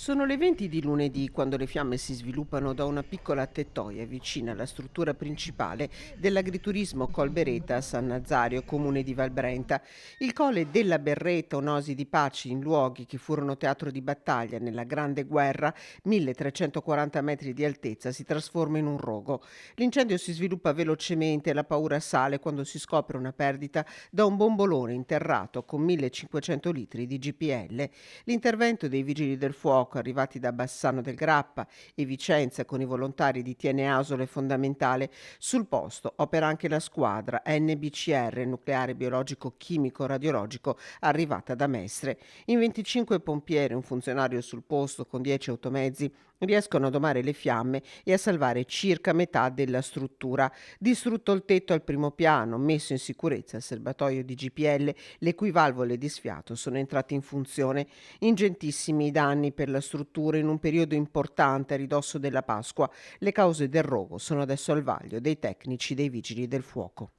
Sono le 20 di lunedì quando le fiamme si sviluppano da una piccola tettoia vicina alla struttura principale dell'agriturismo Colbereta a San Nazario, comune di Valbrenta. Il colle della Berreta, un'oasi di pace in luoghi che furono teatro di battaglia nella Grande Guerra, 1340 metri di altezza, si trasforma in un rogo. L'incendio si sviluppa velocemente e la paura sale quando si scopre una perdita da un bombolone interrato con 1500 litri di GPL. L'intervento dei vigili del fuoco arrivati da Bassano del Grappa e Vicenza con i volontari di TNA Asolo è fondamentale. Sul posto opera anche la squadra NBCR, nucleare biologico chimico radiologico, arrivata da Mestre. In 25 pompieri e un funzionario sul posto con 10 automezzi riescono a domare le fiamme e a salvare circa metà della struttura. Distrutto il tetto al primo piano, messo in sicurezza il serbatoio di GPL, le cui valvole di sfiato sono entrate in funzione. Ingentissimi i danni per la struttura in un periodo importante a ridosso della Pasqua. Le cause del rogo sono adesso al vaglio dei tecnici dei vigili del fuoco.